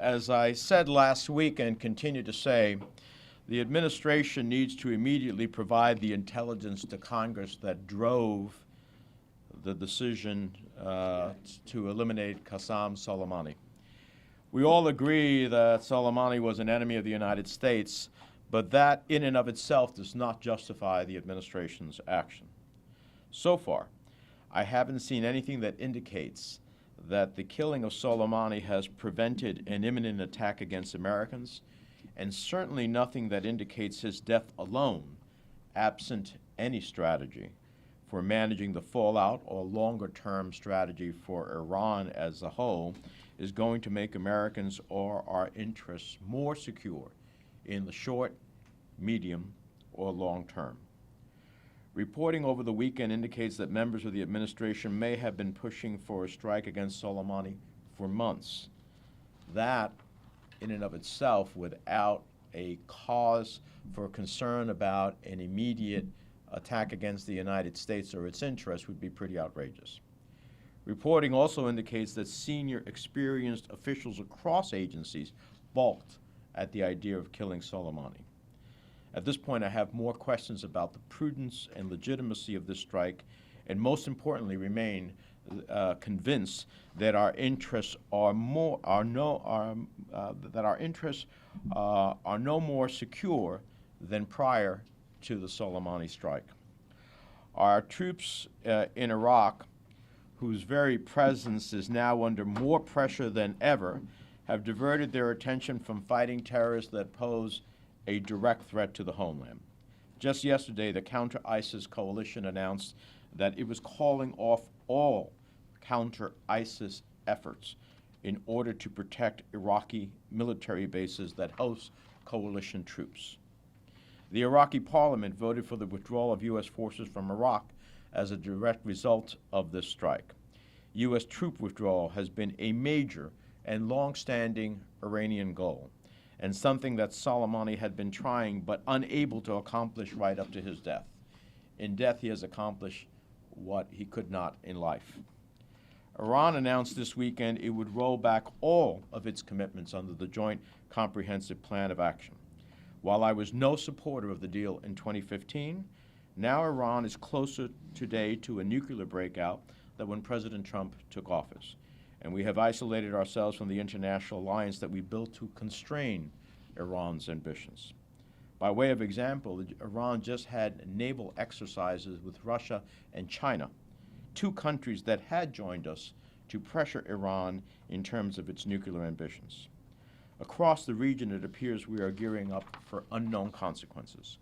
as I said last week and continue to say, the administration needs to immediately provide the intelligence to Congress that drove the decision to eliminate Qasem Soleimani. We all agree that Soleimani was an enemy of the United States, but that in and of itself does not justify the administration's action. So far, I haven't seen anything that indicates that the killing of Soleimani has prevented an imminent attack against Americans, and certainly nothing that indicates his death alone, absent any strategy for managing the fallout or longer-term strategy for Iran as a whole, is going to make Americans or our interests more secure in the short, medium, or long term. Reporting over the weekend indicates that members of the administration may have been pushing for a strike against Soleimani for months. That, in and of itself, without a cause for concern about an immediate attack against the United States or its interests, would be pretty outrageous. Reporting also indicates that senior, experienced officials across agencies balked at the idea of killing Soleimani. At this point, I have more questions about the prudence and legitimacy of this strike, and most importantly, remain convinced that our interests are no more secure than prior to the Soleimani strike. Our troops in Iraq, whose very presence is now under more pressure than ever, have diverted their attention from fighting terrorists that pose a direct threat to the homeland. Just yesterday, the counter-ISIS coalition announced that it was calling off all counter-ISIS efforts in order to protect Iraqi military bases that host coalition troops. The Iraqi parliament voted for the withdrawal of U.S. forces from Iraq as a direct result of this strike. U.S. troop withdrawal has been a major and long-standing Iranian goal, and something that Soleimani had been trying but unable to accomplish right up to his death. In death, he has accomplished what he could not in life. Iran announced this weekend it would roll back all of its commitments under the Joint Comprehensive Plan of Action. While I was no supporter of the deal in 2015, now Iran is closer today to a nuclear breakout than when President Trump took office. And we have isolated ourselves from the international alliance that we built to constrain Iran's ambitions. By way of example, Iran just had naval exercises with Russia and China, two countries that had joined us to pressure Iran in terms of its nuclear ambitions. Across the region, it appears we are gearing up for unknown consequences.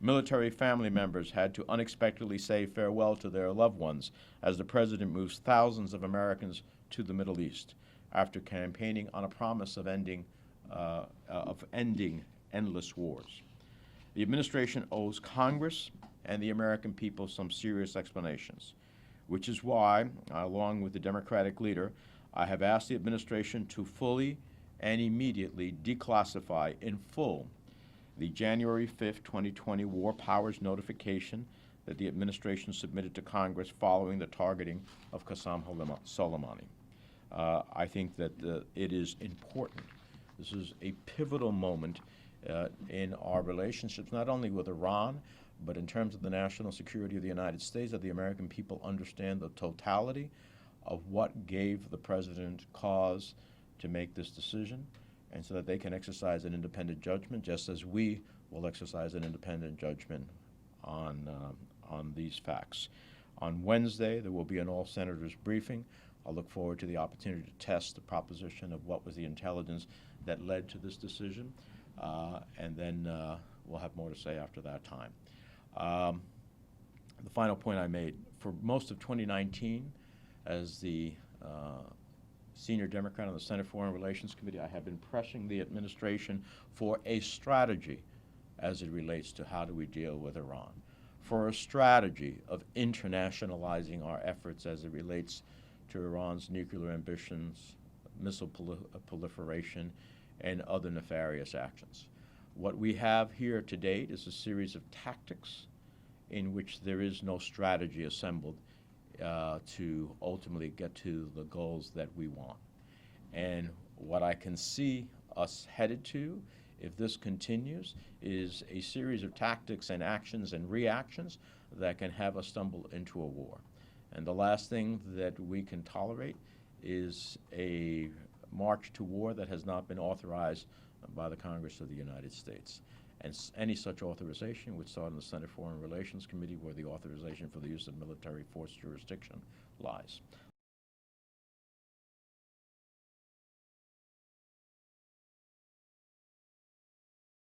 Military family members had to unexpectedly say farewell to their loved ones as the president moves thousands of Americans to the Middle East after campaigning on a promise of ending endless wars. The administration owes Congress and the American people some serious explanations, which is why, along with the Democratic leader, I have asked the administration to fully and immediately declassify in full the January 5, 2020 War Powers notification that the administration submitted to Congress following the targeting of Qasem Soleimani. I think that it is important. This is a pivotal moment in our relationships, not only with Iran, but in terms of the national security of the United States, that the American people understand the totality of what gave the president cause to make this decision, and so that they can exercise an independent judgment, just as we will exercise an independent judgment on these facts. On Wednesday, there will be an all-senators briefing. I'll look forward to the opportunity to test the proposition of what was the intelligence that led to this decision, and then we'll have more to say after that time. The final point I made, for most of 2019, as the senior Democrat on the Senate Foreign Relations Committee, I have been pressing the administration for a strategy as it relates to how do we deal with Iran, for a strategy of internationalizing our efforts as it relates to Iran's nuclear ambitions, missile proliferation, and other nefarious actions. What we have here to date is a series of tactics in which there is no strategy assembled to ultimately get to the goals that we want. And What I can see us headed to, if this continues, is a series of tactics and actions and reactions that can have us stumble into a war. And the last thing that we can tolerate is a march to war that has not been authorized by the Congress of the United States. And any such authorization would start in the Senate Foreign Relations Committee, where the authorization for the use of military force jurisdiction lies.